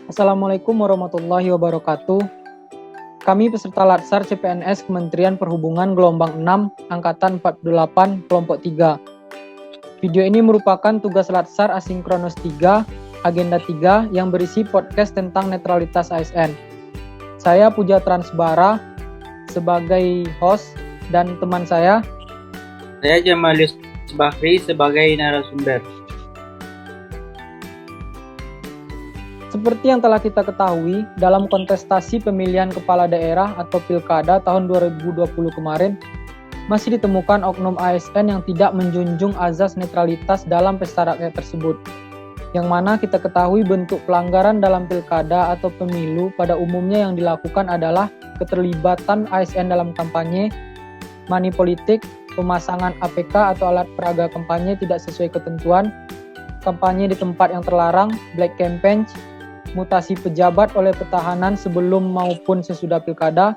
Assalamualaikum warahmatullahi wabarakatuh. Kami peserta Latsar CPNS Kementerian Perhubungan gelombang 6, Angkatan 48, kelompok 3. Video ini merupakan tugas Latsar asinkronus 3, agenda 3 yang berisi podcast tentang netralitas ASN. Saya Puja Transbara sebagai host dan teman saya Jamalius Bakri sebagai narasumber. Seperti yang telah kita ketahui, dalam kontestasi pemilihan kepala daerah atau pilkada tahun 2020 kemarin, masih ditemukan oknum ASN yang tidak menjunjung azas netralitas dalam pesta rakyat tersebut. Yang mana kita ketahui bentuk pelanggaran dalam pilkada atau pemilu pada umumnya yang dilakukan adalah keterlibatan ASN dalam kampanye, money politik, pemasangan APK atau alat peraga kampanye tidak sesuai ketentuan, kampanye di tempat yang terlarang, black campaign, mutasi pejabat oleh pertahanan sebelum maupun sesudah pilkada,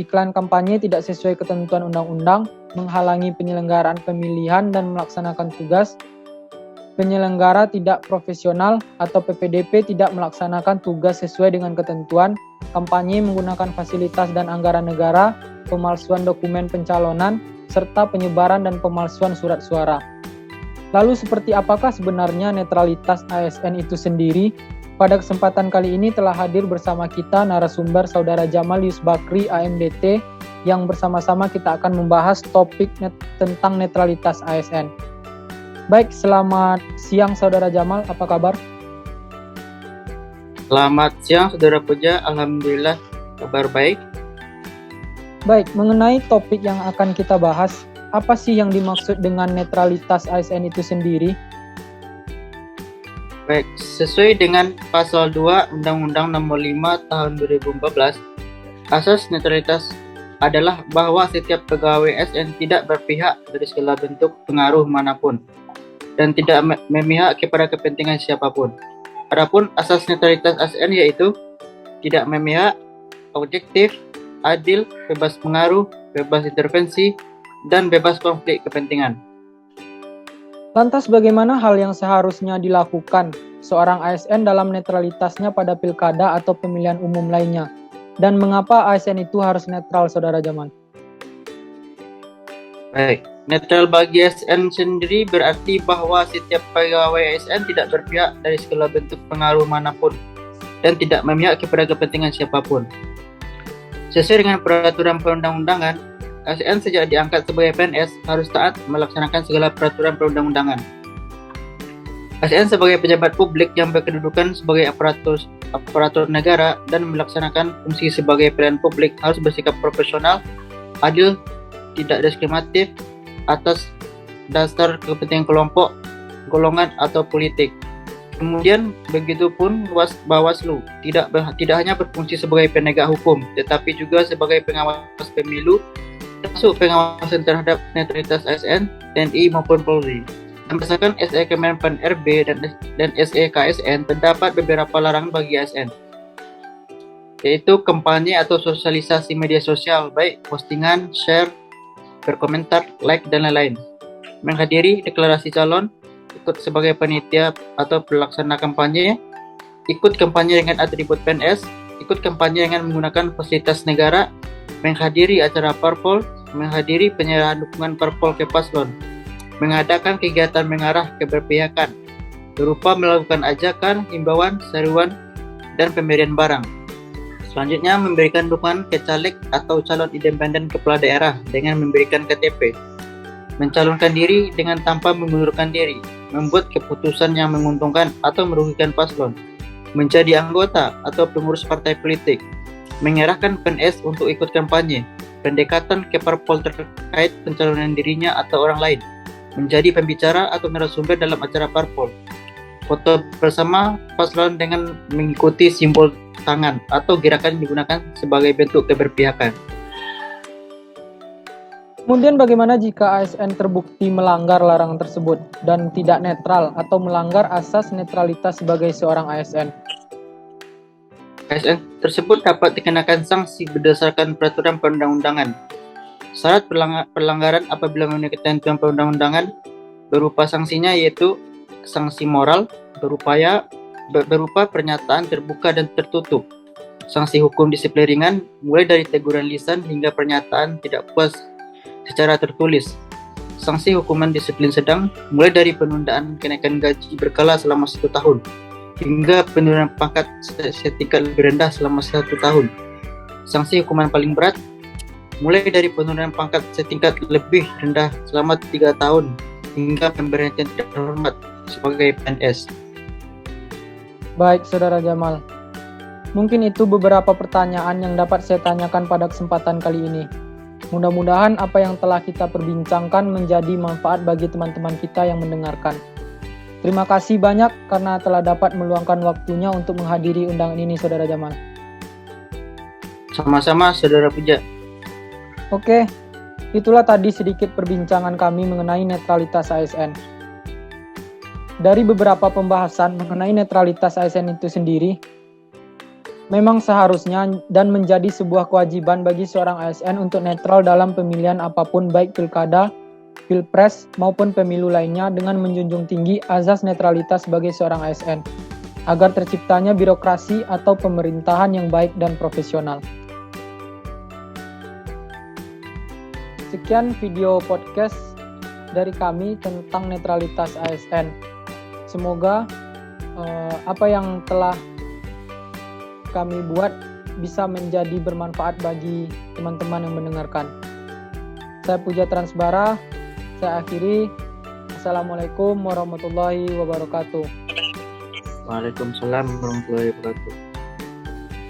iklan kampanye tidak sesuai ketentuan undang-undang, menghalangi penyelenggaraan pemilihan dan melaksanakan tugas, penyelenggara tidak profesional atau PPDP tidak melaksanakan tugas sesuai dengan ketentuan, kampanye menggunakan fasilitas dan anggaran negara, pemalsuan dokumen pencalonan, serta penyebaran dan pemalsuan surat suara. Lalu seperti apakah sebenarnya netralitas ASN itu sendiri? Pada kesempatan kali ini telah hadir bersama kita narasumber Saudara Jamalius Bakri AMDT yang bersama-sama kita akan membahas topik tentang netralitas ASN. Baik, selamat siang Saudara Jamal, apa kabar? Selamat siang Saudara Puja, alhamdulillah kabar baik. Baik, mengenai topik yang akan kita bahas, apa sih yang dimaksud dengan netralitas ASN itu sendiri? Baik, sesuai dengan pasal 2 Undang-Undang Nomor 5 Tahun 2014, asas netralitas adalah bahwa setiap pegawai ASN tidak berpihak dari segala bentuk pengaruh manapun dan tidak memihak kepada kepentingan siapapun. Adapun asas netralitas ASN yaitu tidak memihak, objektif, adil, bebas pengaruh, bebas intervensi, dan bebas konflik kepentingan. Lantas bagaimana hal yang seharusnya dilakukan seorang ASN dalam netralitasnya pada pilkada atau pemilihan umum lainnya? Dan mengapa ASN itu harus netral, Saudara Jamal? Baik, netral bagi ASN sendiri berarti bahwa setiap pegawai ASN tidak berpihak dari segala bentuk pengaruh manapun dan tidak memihak kepada kepentingan siapapun. Sesuai dengan peraturan perundang-undangan, ASN sejak diangkat sebagai PNS harus taat melaksanakan segala peraturan perundang-undangan. ASN sebagai pejabat publik yang berkedudukan sebagai aparatur negara dan melaksanakan fungsi sebagai pelayan publik harus bersikap profesional, adil, tidak diskriminatif atas dasar kepentingan kelompok, golongan atau politik. Kemudian begitupun Bawaslu tidak hanya berfungsi sebagai penegak hukum, tetapi juga sebagai pengawas pemilu, termasuk pengawasan terhadap netralitas ASN, TNI maupun Polri. Berdasarkan SE Kemenpan RB dan SE KSN terdapat beberapa larangan bagi ASN, yaitu kampanye atau sosialisasi media sosial, baik postingan, share, berkomentar, like, dan lain-lain. Menghadiri deklarasi calon, ikut sebagai panitia atau pelaksana kampanye, ikut kampanye dengan atribut PNS, ikut kampanye dengan menggunakan fasilitas negara, menghadiri acara parpol, menghadiri penyerahan dukungan parpol ke paslon, mengadakan kegiatan mengarah keberpihakan, berupa melakukan ajakan, himbauan, seruan, dan pemberian barang. Selanjutnya, memberikan dukungan ke caleg atau calon independen kepala daerah dengan memberikan KTP, mencalonkan diri dengan tanpa mengundurkan diri, membuat keputusan yang menguntungkan atau merugikan paslon, menjadi anggota atau pengurus partai politik, mengerahkan PNS untuk ikut kampanye, pendekatan ke parpol terkait pencalonan dirinya atau orang lain, menjadi pembicara atau narasumber dalam acara parpol, foto bersama paslon dengan mengikuti simbol tangan atau gerakan yang digunakan sebagai bentuk keberpihakan. Kemudian bagaimana jika ASN terbukti melanggar larangan tersebut dan tidak netral atau melanggar asas netralitas sebagai seorang ASN? ASN tersebut dapat dikenakan sanksi berdasarkan peraturan perundang-undangan. Syarat pelanggaran apabila memenuhi ketentuan perundang-undangan berupa sanksinya yaitu sanksi moral, berupaya berupa pernyataan terbuka dan tertutup. Sanksi hukum disiplin ringan mulai dari teguran lisan hingga pernyataan tidak puas secara tertulis. Sanksi hukuman disiplin sedang mulai dari penundaan kenaikan gaji berkala selama 1 tahun hingga penurunan pangkat setingkat lebih rendah selama 1 tahun. Sanksi hukuman paling berat mulai dari penurunan pangkat setingkat lebih rendah selama 3 tahun hingga pemberhentian tidak terhormat sebagai PNS. Baik, Saudara Jamal. Mungkin itu beberapa pertanyaan yang dapat saya tanyakan pada kesempatan kali ini. Mudah-mudahan apa yang telah kita perbincangkan menjadi manfaat bagi teman-teman kita yang mendengarkan. Terima kasih banyak karena telah dapat meluangkan waktunya untuk menghadiri undangan ini, Saudara Jamal. Sama-sama, Saudara Puja. Oke, itulah tadi sedikit perbincangan kami mengenai netralitas ASN. Dari beberapa pembahasan mengenai netralitas ASN itu sendiri, memang seharusnya dan menjadi sebuah kewajiban bagi seorang ASN untuk netral dalam pemilihan apapun baik pilkada, pilpres, maupun pemilu lainnya dengan menjunjung tinggi azas netralitas sebagai seorang ASN, agar terciptanya birokrasi atau pemerintahan yang baik dan profesional. Sekian video podcast dari kami tentang netralitas ASN. Semoga apa yang telah kami buat bisa menjadi bermanfaat bagi teman-teman yang mendengarkan. Saya Puja Transbara, saya akhiri. Assalamualaikum warahmatullahi wabarakatuh. Waalaikumsalam warahmatullahi wabarakatuh.